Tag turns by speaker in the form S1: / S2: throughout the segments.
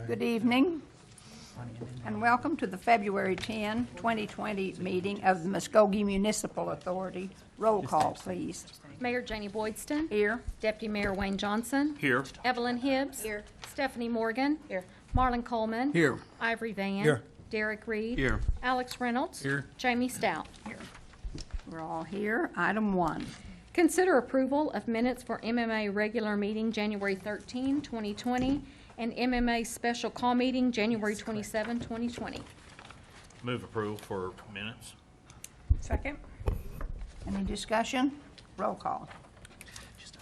S1: Good evening, and welcome to the February 10, 2020 meeting of the Muskogee Municipal Authority. Roll call, please.
S2: Mayor Janie Boydston.
S1: Here.
S2: Deputy Mayor Wayne Johnson.
S3: Here.
S2: Evelyn Hibbs.
S4: Here.
S2: Stephanie Morgan.
S4: Here.
S2: Marlon Coleman.
S3: Here.
S2: Ivory Van.
S3: Here.
S2: Derek Reed.
S3: Here.
S2: Alex Reynolds.
S3: Here.
S2: Jamie Stout.
S1: We're all here. Item 1.
S2: Consider approval of minutes for MMA regular meeting January 13, 2020, and MMA special call meeting January 27, 2020.
S3: Move approval for minutes.
S4: Second.
S1: Any discussion? Roll call.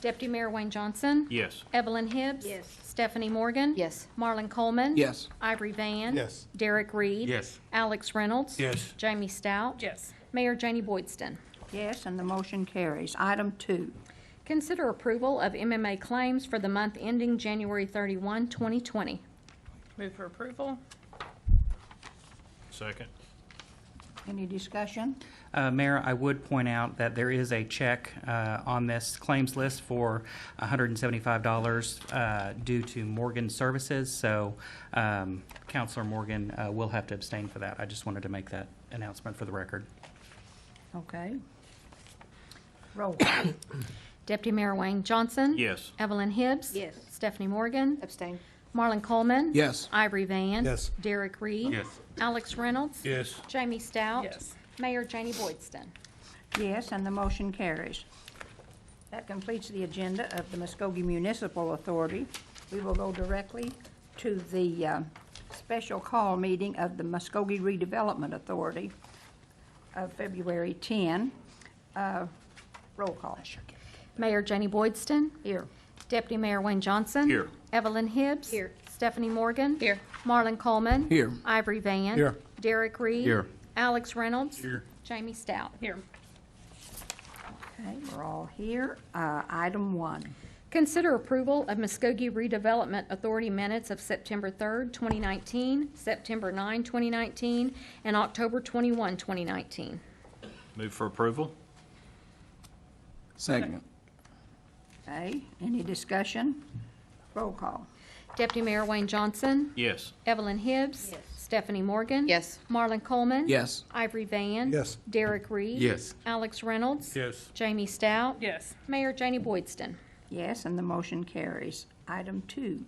S2: Deputy Mayor Wayne Johnson.
S3: Yes.
S2: Evelyn Hibbs.
S4: Yes.
S2: Stephanie Morgan.
S4: Yes.
S2: Marlon Coleman.
S3: Yes.
S2: Ivory Van.
S3: Yes.
S2: Derek Reed.
S3: Yes.
S2: Alex Reynolds.
S3: Yes.
S2: Jamie Stout.
S4: Yes.
S2: Mayor Janie Boydston.
S1: Yes, and the motion carries. Item 2.
S2: Consider approval of MMA claims for the month ending January 31, 2020.
S4: Move for approval.
S3: Second.
S1: Any discussion?
S5: Mayor, I would point out that there is a check on this claims list for $175 due to Morgan Services, so Councilor Morgan will have to abstain for that. I just wanted to make that announcement for the record.
S1: Okay. Roll call.
S2: Deputy Mayor Wayne Johnson.
S3: Yes.
S2: Evelyn Hibbs.
S4: Yes.
S2: Stephanie Morgan.
S4: Abstain.
S2: Marlon Coleman.
S3: Yes.
S2: Ivory Van.
S3: Yes.
S2: Derek Reed.
S3: Yes.
S2: Alex Reynolds.
S3: Yes.
S2: Jamie Stout.
S4: Yes.
S2: Mayor Janie Boydston.
S1: Yes, and the motion carries. That completes the agenda of the Muskogee Municipal Authority. We will go directly to the special call meeting of the Muskogee Redevelopment Authority of February 10. Roll call.
S2: Mayor Janie Boydston.
S1: Here.
S2: Deputy Mayor Wayne Johnson.
S3: Here.
S2: Evelyn Hibbs.
S4: Here.
S2: Stephanie Morgan.
S4: Here.
S2: Marlon Coleman.
S3: Here.
S2: Ivory Van.
S3: Here.
S2: Derek Reed.
S3: Here.
S2: Alex Reynolds.
S3: Here.
S2: Jamie Stout.
S4: Here.
S1: Okay, we're all here. Item 1.
S2: Consider approval of Muskogee Redevelopment Authority minutes of September 3rd, 2019, September 9, 2019, and October 21, 2019.
S3: Move for approval. Second.
S1: Okay, any discussion? Roll call.
S2: Deputy Mayor Wayne Johnson.
S3: Yes.
S2: Evelyn Hibbs.
S4: Yes.
S2: Stephanie Morgan.
S4: Yes.
S2: Marlon Coleman.
S3: Yes.
S2: Ivory Van.
S3: Yes.
S2: Derek Reed.
S3: Yes.
S2: Alex Reynolds.
S3: Yes.
S2: Jamie Stout.
S4: Yes.
S2: Mayor Janie Boydston.
S1: Yes, and the motion carries. Item 2.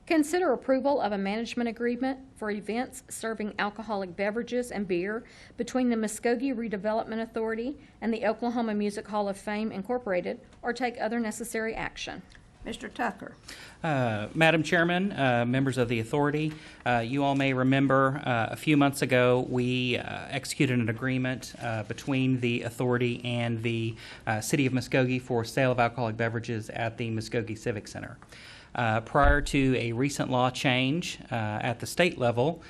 S2: Consider approval of a management agreement for events serving alcoholic beverages and beer between the Muskogee Redevelopment Authority and the Oklahoma Music Hall of Fame, Incorporated, or take other necessary action.
S1: Mr. Tucker.
S5: Madam Chairman, members of the authority, you all may remember a few months ago we executed an agreement between the authority and the City of Muskogee for sale of alcoholic beverages at the Muskogee Civic Center. Prior to a recent law change at the state level,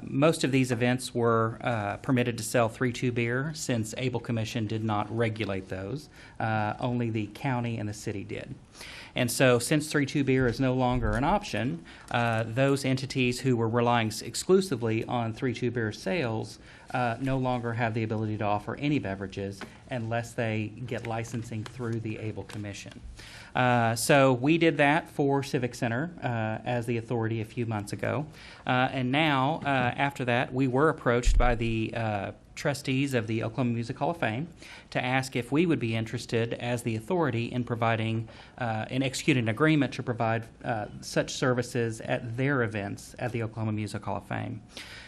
S5: most of these events were permitted to sell 3-2 beer since Able Commission did not regulate those. Only the county and the city did. And so since 3-2 beer is no longer an option, those entities who were relying exclusively on 3-2 beer sales no longer have the ability to offer any beverages unless they get licensing through the Able Commission. So we did that for Civic Center as the authority a few months ago. And now, after that, we were approached by the trustees of the Oklahoma Music Hall of Fame to ask if we would be interested as the authority in providing, in executing an agreement to provide such services at their events at the Oklahoma Music Hall of Fame.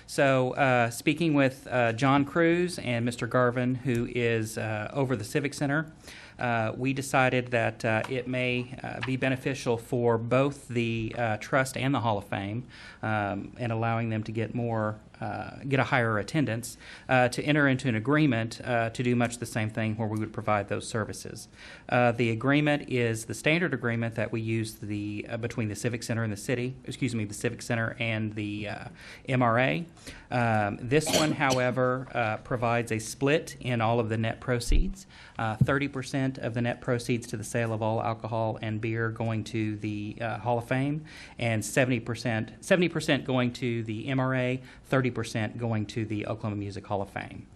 S5: So speaking with John Cruz and Mr. Garvin, who is over the Civic Center, we decided that it may be beneficial for both the trust and the Hall of Fame in allowing them to get more get a higher attendance, to enter into an agreement to do much the same thing where we would provide those services. The agreement is the standard agreement that we use between the Civic Center and the city, the Civic Center and the MRA. This one, however, provides a split in all of the net proceeds. 30% 50% of the net proceeds to the sale of all alcohol and beer going to the Hall of Fame, and 70% going to the MRA, 30% going to the Oklahoma Music Hall of Fame.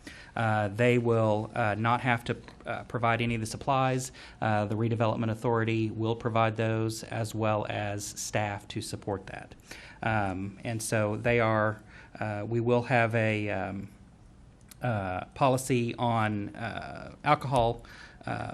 S5: They will not have to provide any of the supplies. The Redevelopment Authority will provide those, as well as staff to support that. And so they are, we will have a policy on alcohol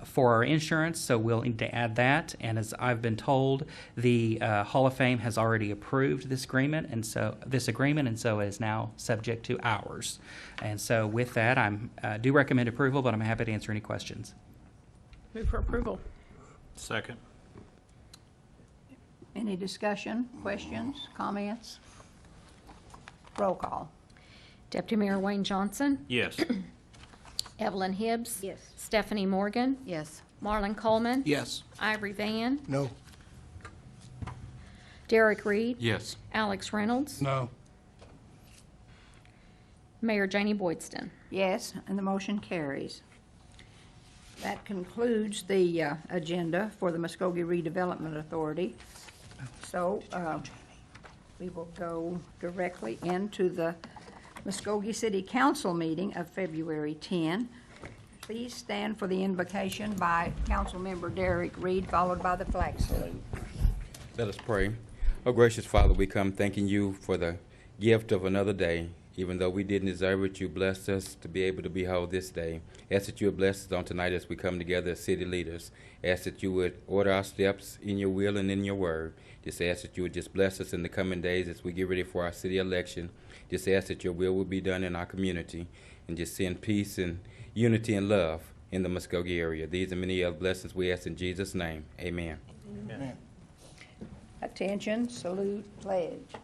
S5: for our insurance, so we'll need to add that. And as I've been told, the Hall of Fame has already approved this agreement, and so it is now subject to ours. And so with that, I do recommend approval, but I'm happy to answer any questions.
S4: Move for approval.
S3: Second.
S1: Any discussion, questions, comments? Roll call.
S2: Deputy Mayor Wayne Johnson,
S3: Yes.
S2: Evelyn Hibbs.
S1: Yes.
S2: Stephanie Morgan,
S6: Yes.
S2: Marlon Coleman,
S7: Yes.
S2: Ivory Van,
S7: No.
S2: Derek Reed,
S7: Yes.
S2: Alex Reynolds,
S7: No.
S2: Mayor Janie Boydston.
S1: Yes, and the motion carries. That concludes the agenda for the Muskogee Redevelopment Authority. So we will go directly into the Muskogee City Council meeting of February 10. Please stand for the invocation by Councilmember Derek Reed, followed by the flag salute.
S8: Let us pray. Oh, gracious Father, we come thanking you for the gift of another day. Even though we didn't deserve it, you blessed us to be able to behold this day. Ask that you would bless us on tonight as we come together as city leaders. Ask that you would order our steps in your will and in your word. Just ask that you would just bless us in the coming days as we get ready for our city election. Just ask that your will be done in our community, and just send peace and unity and love in the Muskogee area. These and many other blessings we ask in Jesus' name. Amen.
S7: Amen.
S1: Attention, salute, pledge.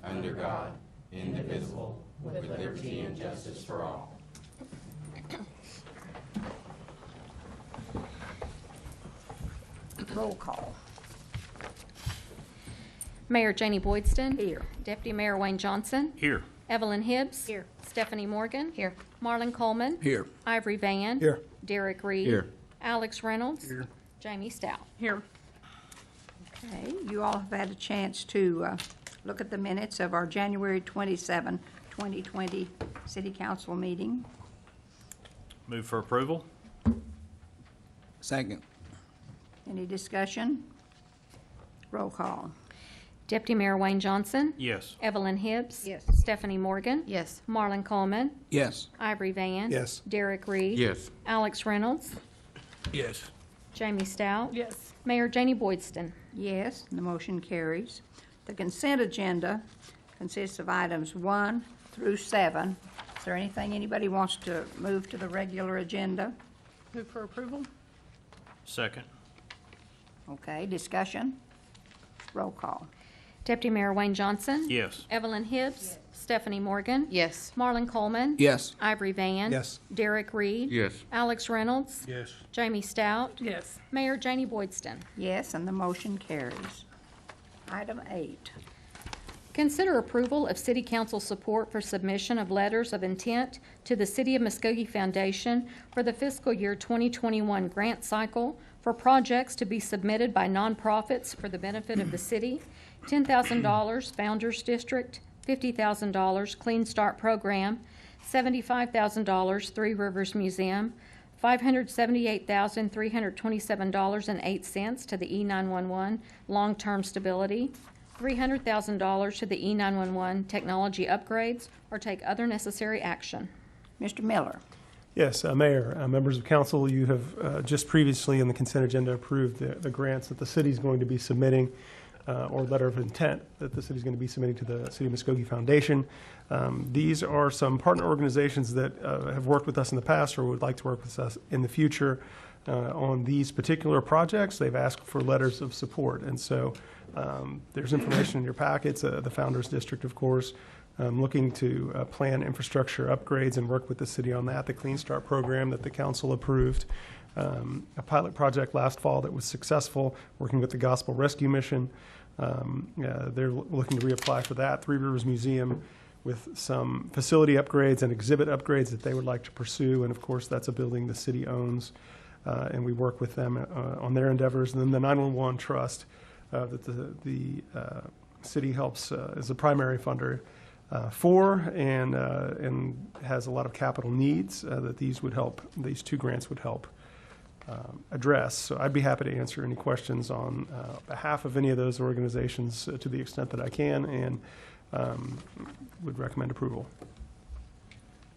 S8: Under God, indivisible, with liberty and justice for all.
S1: Roll call.
S2: Mayor Janie Boydston.
S1: Here.
S2: Deputy Mayor Wayne Johnson.
S3: Here.
S2: Evelyn Hibbs.
S6: Here.
S2: Stephanie Morgan.
S6: Here.
S2: Marlon Coleman.
S7: Here.
S2: Ivory Van.
S7: Here.
S2: Derek Reed.
S8: Here.
S2: Alex Reynolds.
S7: Here.
S2: Jamie Stout.
S4: Here.
S1: Okay, you all have had a chance to look at the minutes of our January 27, 2020 City Council meeting.
S3: Move for approval.
S7: Second.
S1: Any discussion? Roll call.
S2: Deputy Mayor Wayne Johnson.
S3: Yes.
S2: Evelyn Hibbs.
S1: Yes.
S2: Stephanie Morgan.
S6: Yes.
S2: Marlon Coleman.
S7: Yes.
S2: Ivory Van.
S7: Yes.
S2: Derek Reed.
S8: Yes.
S2: Alex Reynolds.
S7: Yes.
S2: Jamie Stout.
S4: Yes.
S2: Mayor Janie Boydston.
S1: Yes, and the motion carries. The consent agenda consists of items 1 through 7. Is there anything anybody wants to move to the regular agenda?
S4: Move for approval.
S3: Second.
S1: Okay, discussion? Roll call.
S2: Deputy Mayor Wayne Johnson.
S3: Yes.
S2: Evelyn Hibbs. Stephanie Morgan.
S6: Yes.
S2: Marlon Coleman.
S7: Yes.
S2: Ivory Van.
S7: Yes.
S2: Derek Reed.
S8: Yes.
S2: Alex Reynolds.
S7: Yes.
S2: Jamie Stout.
S4: Yes.
S2: Mayor Janie Boydston.
S1: Yes, and the motion carries. Item 8.
S2: Consider approval of City Council support for submission of letters of intent to the City of Muskogee Foundation for the fiscal year 2021 grant cycle for projects to be submitted by nonprofits for the benefit of the city. $10,000 Founders District, $50,000 Clean Start Program, $75,000 Three Rivers Museum, $578,327.08 to the E911 Long-Term Stability, $300,000 to the E911 Technology Upgrades, or take other necessary action.
S1: Mr. Miller.
S9: Yes, Mayor, members of council, you have just previously in the consent agenda approved the grants that the city is going to be submitting, or letter of intent that the city is going to be submitting to the City of Muskogee Foundation. These are some partner organizations that have worked with us in the past or would like to work with us in the future on these particular projects. They've asked for letters of support, and so there's information in your packets. The Founders District, of course, looking to plan infrastructure upgrades and work with the city on that. The Clean Start program that the council approved, a pilot project last fall that was successful, working with the Gospel Rescue Mission. They're looking to reapply for that. Three Rivers Museum with some facility upgrades and exhibit upgrades that they would like to pursue. And of course, that's a building the city owns, and we work with them on their endeavors. And then the 911 Trust that the city helps as a primary funder for, and has a lot of capital needs that these two grants would help address. So I'd be happy to answer any questions on behalf of any of those organizations to the extent that I can, and would recommend approval.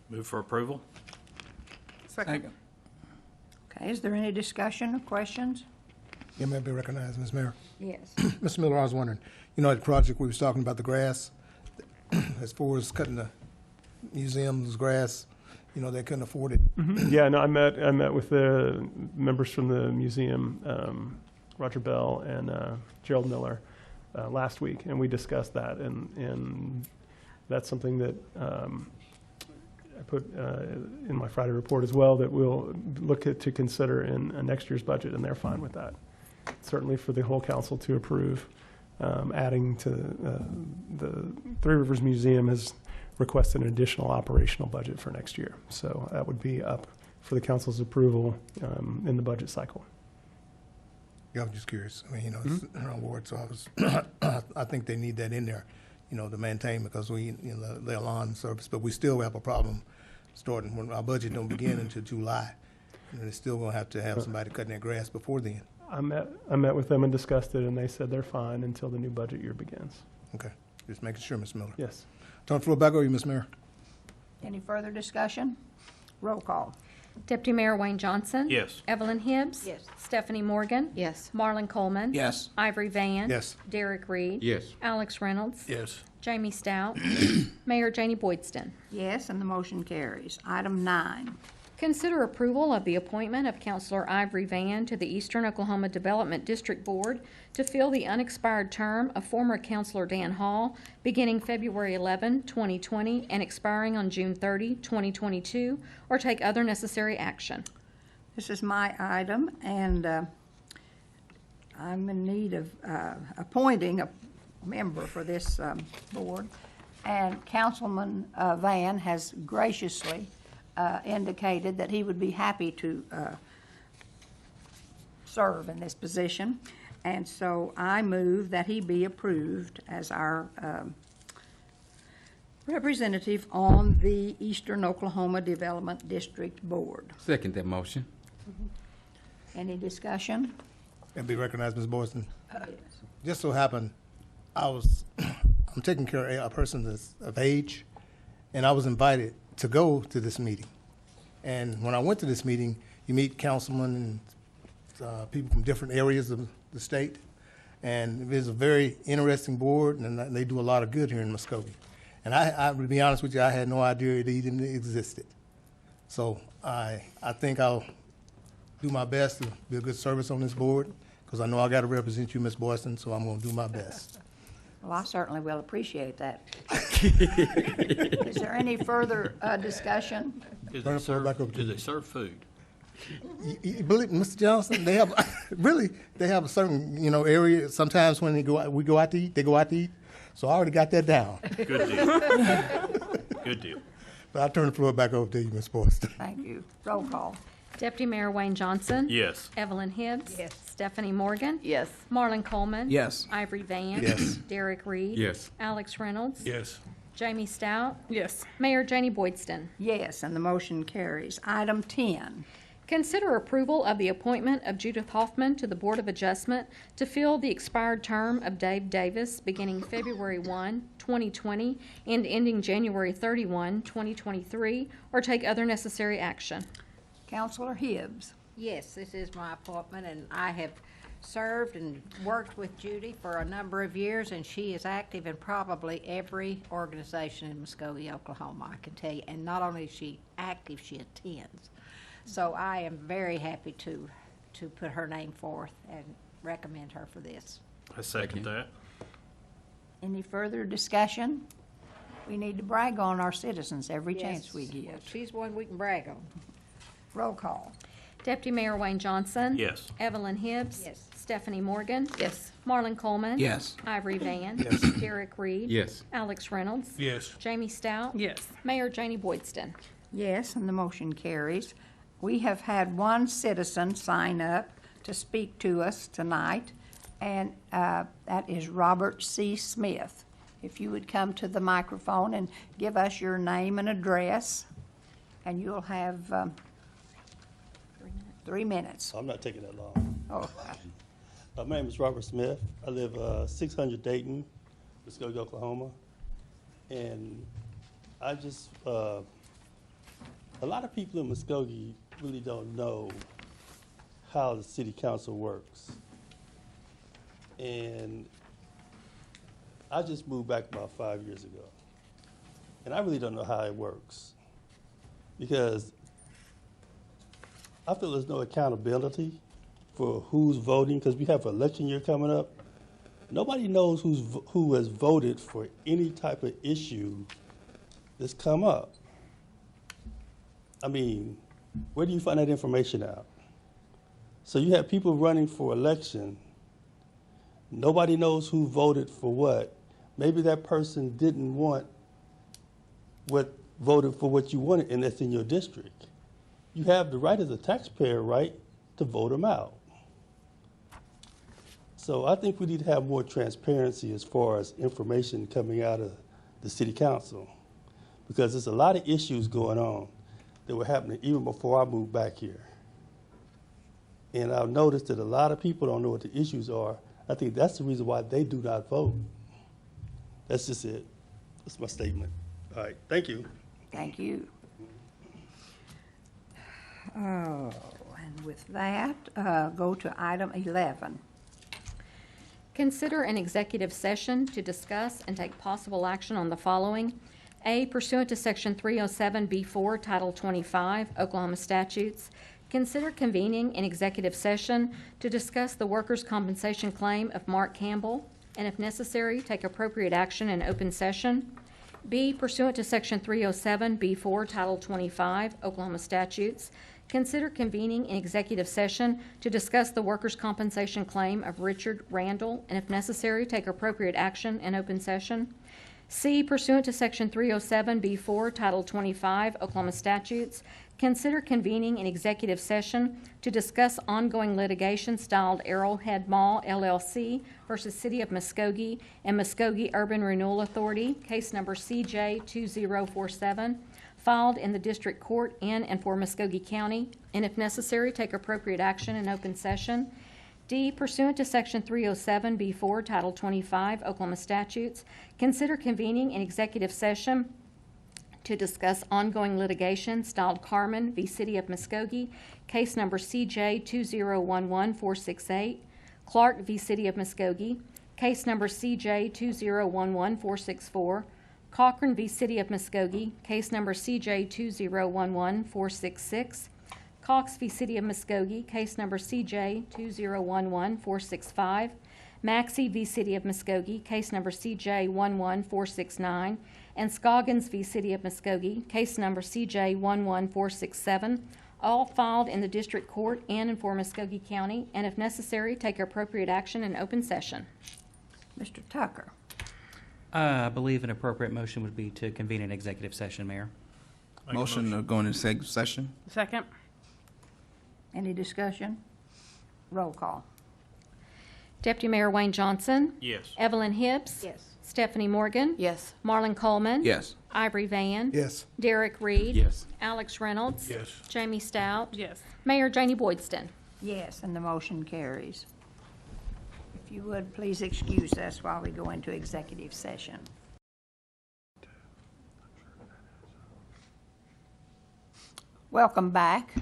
S3: Move for approval?
S4: Second.
S1: Okay, is there any discussion or questions?
S6: You may be recognized, Ms. Mayor.
S1: Yes.
S6: Mr. Miller, I was wondering, the project we was talking about, the grass, as far as cutting the museum's grass, they couldn't afford it.
S9: Yeah, no, I met with the members from the museum, Roger Bell and Gerald Miller, last week, and we discussed that, and that's something that I put in my Friday report as well, that we'll look to consider in next year's budget, and they're fine with that. Certainly for the whole council to approve, adding to the Three Rivers Museum has requested an additional operational budget for next year. So that would be up for the council's approval in the budget cycle.
S6: Yeah, I'm just curious. I mean, it's our ward, so I think they need that in there, to maintain, because they're lawn service, but we still have a problem starting when our budget don't begin until July. They're still going to have somebody cutting their grass before then.
S9: I met with them and discussed it, and they said they're fine until the new budget year begins.
S6: Okay, just making sure, Ms. Miller.
S9: Yes.
S6: Turn the floor back over to you, Ms. Mayor.
S1: Any further discussion? Roll call.
S2: Deputy Mayor Wayne Johnson.
S3: Yes.
S2: Evelyn Hibbs.
S1: Yes.
S2: Stephanie Morgan.
S4: Yes.
S2: Marlon Coleman.
S3: Yes.
S2: Ivory Van.
S6: Yes.
S2: Derek Reed.
S8: Yes.
S2: Alex Reynolds.
S3: Yes.
S2: Jamie Stout. Mayor Janie Boydston.
S1: Yes, and the motion carries. Item 9.
S2: Consider approval of the appointment of Counselor Ivory Van to the Eastern Oklahoma Development District Board to fill the unexpired term of former Counselor Dan Hall, beginning February 11, 2020, and expiring on June 30, 2022, or take other necessary action.
S1: This is my item, and I'm in need of appointing a member for this board. And Councilman Van has graciously indicated that he would be happy to serve in this position. And so I move that he be approved as our representative on the Eastern Oklahoma Development District Board.
S8: Second that motion.
S1: Any discussion?
S6: And be recognized, Ms. Boydston. Just so happened, I'm taking care of a person that's of age, and I was invited to go to this meeting. And when I went to this meeting, you meet councilmen and people from different areas of the state. And it is a very interesting board, and they do a lot of good here in Muskogee. And I to be honest with you, I had no idea it even existed. So I think I'll do my best to be a good service on this board, because I know I got to represent you, Ms. Boydston, so I'm going to do my best.
S1: Well, I certainly will appreciate that. Is there any further discussion?
S3: Do
S6: Turn
S3: they
S6: the floor back over to
S3: do
S6: you.
S3: they serve food?
S6: You believe, Mr. Johnson, they have really they have a certain area. Sometimes when we go out to eat, they go out to eat. So I already got that down.
S3: Good deal. Good deal.
S6: But I'll turn the floor back over to you, Ms. Boydston.
S1: Thank you. Roll call.
S2: Deputy Mayor Wayne Johnson.
S3: Yes.
S2: Evelyn Hibbs.
S1: Yes.
S2: Stephanie Morgan.
S4: Yes.
S2: Marlon Coleman.
S3: Yes.
S2: Ivory Van.
S6: Yes.
S2: Derek Reed.
S8: Yes.
S2: Alex Reynolds.
S3: Yes.
S2: Jamie Stout.
S4: Yes.
S2: Mayor Janie Boydston.
S1: Yes, and the motion carries. Item 10.
S2: Consider approval of the appointment of Judith Hoffman to the Board of Adjustment to fill the expired term of Dave Davis beginning February 1, 2020, and ending January 31, 2023, or take other necessary action.
S1: Counselor Hibbs.
S7: Yes, this is my appointment, and I have served and worked with Judy for a number of years, and she is active in probably every organization in Muskogee, Oklahoma, I can tell you. And not only is she active, she attends. So I am very happy to put her name forth and recommend her for this.
S3: I second that.
S1: Any further discussion? We need to brag on our citizens every
S7: Yes.
S1: chance we
S7: Well,
S1: get.
S7: she's one we can brag on.
S1: Roll call.
S2: Deputy Mayor Wayne Johnson.
S3: Yes.
S2: Evelyn Hibbs.
S7: Yes.
S2: Stephanie Morgan.
S4: Yes.
S2: Marlon Coleman.
S4: Yes.
S2: Ivory Van.
S6: Yes.
S2: Derek Reed.
S8: Yes.
S2: Alex Reynolds.
S4: Yes.
S2: Jamie Stout.
S4: Yes.
S2: Mayor Janie Boydston.
S1: Yes, and the motion carries. We have had one citizen sign up to speak to us tonight, and that is Robert C. Smith. If you would come to the microphone and give us your name and address, and you'll have 3 minutes.
S10: I'm not taking that long.
S1: Oh,
S10: My name is Robert Smith. I live 600 Dayton, Muskogee, Oklahoma. And I just, a lot of people in Muskogee really don't know how the city council works. And I just moved back about 5 years ago. And I really don't know how it works. Because I feel there's no accountability for who's voting, because we have an election year coming up. Nobody knows who has voted for any type of issue that's come up. I mean, where do you find that information out? So you have people running for election. Nobody knows who voted for what. Maybe that person didn't want what voted for what you wanted, and that's in your district. You have the right as a taxpayer, right, to vote them out. So I think we need to have more transparency as far as information coming out of the city council, because there's a lot of issues going on that were happening even before I moved back here. And I've noticed that a lot of people don't know what the issues are. I think that's the reason why they do not vote. That's just it. That's my statement. All right, thank you.
S1: thank you. Oh, and with that, go to item 11.
S2: Consider an executive session to discuss and take possible action on the following. A, pursuant to Section 307B4, Title 25, Oklahoma statutes, consider convening an executive session to discuss the workers' compensation claim of Mark Campbell, and if necessary, take appropriate action in open session. B, pursuant to Section 307B4, Title 25, Oklahoma statutes, consider convening an executive session to discuss the workers' compensation claim of Richard Randall, and if necessary, take appropriate action in open session. C, pursuant to Section 307B4, Title 25, Oklahoma statutes, consider convening an executive session to discuss ongoing litigation styled Arrowhead Mall LLC versus City of Muskogee and Muskogee Urban Renewal Authority, case number CJ2047, filed in the District Court in and for Muskogee County, and if necessary, take appropriate action in open session. D, pursuant to Section 307B4, Title 25, Oklahoma statutes, consider convening an executive session to discuss ongoing litigation styled Carmen v. City of Muskogee, case number CJ2011468, Clark v. City of Muskogee, case number CJ2011464, Cochran v. City of Muskogee, case number CJ2011466, Cox v. City of Muskogee, case number CJ2011465, Maxey v. City of Muskogee, case number CJ11469, and Scoggins v. City of Muskogee, case number CJ11467, all filed in the District Court in and for Muskogee County, and if necessary, take appropriate action in open session.
S1: Mr. Tucker.
S5: I believe an appropriate motion would be to convene an executive session, Mayor.
S3: Make a
S4: Motion to go into executive session? Second.
S1: Any discussion? Roll call.
S2: Deputy Mayor Wayne Johnson.
S3: Yes.
S2: Evelyn Hibbs.
S7: Yes.
S2: Stephanie Morgan.
S4: Yes.
S2: Marlon Coleman.
S4: Yes.
S2: Ivory Van.
S6: Yes.
S2: Derek Reed.
S8: Yes.
S2: Alex Reynolds.
S3: Yes.
S2: Jamie Stout.
S4: Yes.
S2: Mayor Janie Boydston.
S1: Yes, and the motion carries. If you would, please excuse us while we go into executive session. Welcome back.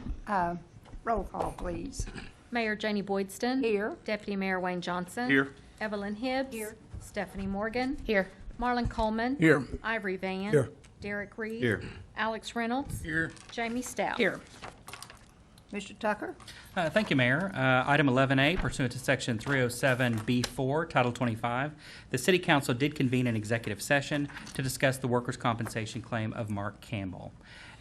S1: Roll call, please.
S2: Mayor Janie Boydston.
S1: Here.
S2: Deputy Mayor Wayne Johnson.
S3: Here.
S2: Evelyn Hibbs.
S7: Here.
S2: Stephanie Morgan.
S4: Here.
S2: Marlon Coleman.
S4: Here.
S2: Ivory Van.
S6: Here.
S2: Derek Reed.
S8: Here.
S2: Alex Reynolds.
S3: Here.
S2: Jamie Stout.
S4: Here.
S1: Mr. Tucker?
S5: Thank you, Mayor. Item 11A, pursuant to Section 307B4, Title 25, the City Council did convene an executive session to discuss the workers' compensation claim of Mark Campbell.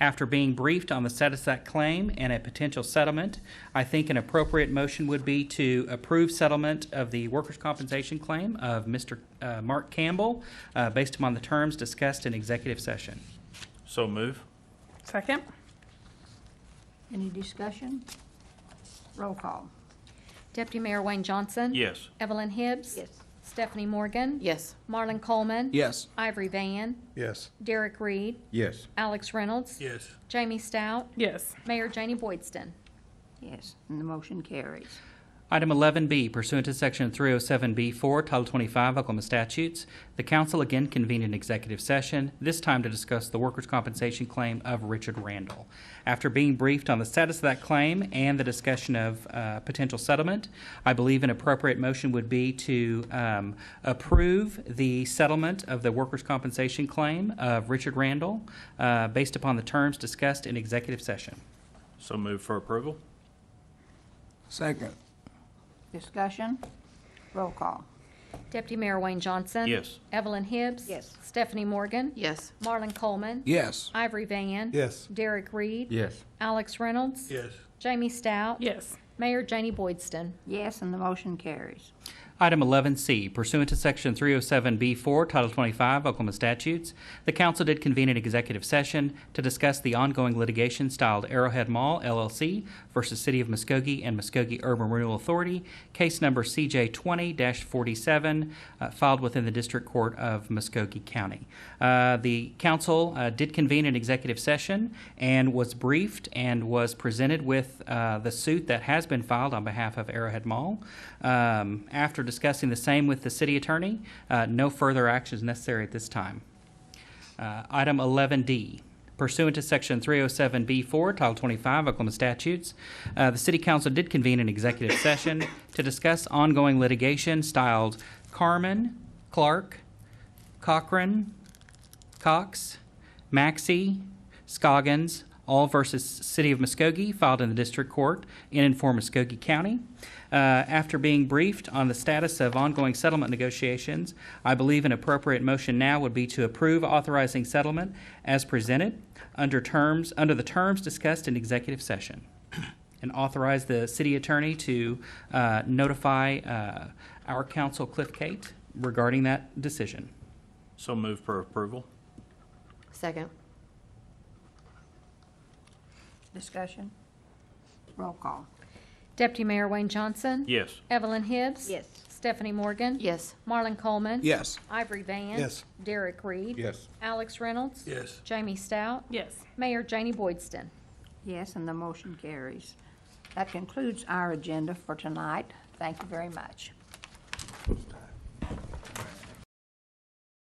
S5: After being briefed on the status of that claim and a potential settlement, I think an appropriate motion would be to approve settlement of the workers' compensation claim of Mr. Mark Campbell based upon the terms discussed in executive session.
S3: So move.
S4: Second.
S1: Any discussion? Roll call.
S2: Deputy Mayor Wayne Johnson.
S3: Yes.
S2: Evelyn Hibbs.
S1: Yes.
S2: Stephanie Morgan.
S4: Yes.
S2: Marlon Coleman.
S4: Yes.
S2: Ivory Van.
S6: Yes.
S2: Derek Reed.
S8: Yes.
S2: Alex Reynolds.
S3: Yes.
S2: Jamie Stout.
S4: Yes.
S2: Mayor Janie Boydston.
S1: Yes, and the motion carries.
S5: Item 11B, pursuant to Section 307B4, Title 25 Oklahoma statutes, the council again convened an executive session, this time to discuss the workers' compensation claim of Richard Randall. After being briefed on the status of that claim and the discussion of potential settlement, I believe an appropriate motion would be to approve the settlement of the workers' compensation claim of Richard Randall based upon the terms discussed in executive session.
S3: So move for approval.
S4: Second.
S1: Discussion? Roll call.
S2: Deputy Mayor Wayne Johnson.
S3: Yes.
S2: Evelyn Hibbs.
S1: Yes.
S2: Stephanie Morgan.
S4: Yes.
S2: Marlon Coleman.
S4: Yes.
S2: Ivory Van.
S6: Yes.
S2: Derek Reed.
S8: Yes.
S2: Alex Reynolds.
S3: Yes.
S2: Jamie Stout.
S4: Yes.
S2: Mayor Janie Boydston.
S1: Yes, and the motion carries.
S5: Item 11C, pursuant to Section 307B4, Title 25 Oklahoma statutes, the council did convene an executive session to discuss the ongoing litigation styled Arrowhead Mall, LLC versus City of Muskogee and Muskogee Urban Renewal Authority, case number CJ 20-47, filed within the District Court of Muskogee County. The council did convene an executive session and was briefed and was presented with the suit that has been filed on behalf of Arrowhead Mall. After discussing the same with the city attorney, no further action is necessary at this time. Item 11D. Pursuant to Section 307B4, Title 25 Oklahoma statutes, the City Council did convene an executive session to discuss ongoing litigation styled Carmen, Clark, Cochran, Cox, Maxey, Scoggins, all versus City of Muskogee, filed in the District Court in and for Muskogee County. After being briefed on the status of ongoing settlement negotiations, I believe an appropriate motion now would be to approve authorizing settlement as presented under the terms discussed in executive session, and authorize the city attorney to notify our counsel, Cliff Cate, regarding that decision.
S3: So move for approval.
S4: Second.
S1: Discussion? Roll call.
S2: Deputy Mayor Wayne Johnson.
S3: Yes.
S2: Evelyn Hibbs.
S1: Yes.
S2: Stephanie Morgan.
S4: Yes.
S2: Marlon Coleman.
S4: Yes.
S2: Ivory Van.
S6: Yes.
S2: Derek Reed.
S8: Yes.
S2: Alex Reynolds.
S3: Yes.
S2: Jamie Stout.
S4: Yes.
S2: Mayor Janie Boydston.
S1: Yes, and the motion carries. That concludes our agenda for tonight. Thank you very much.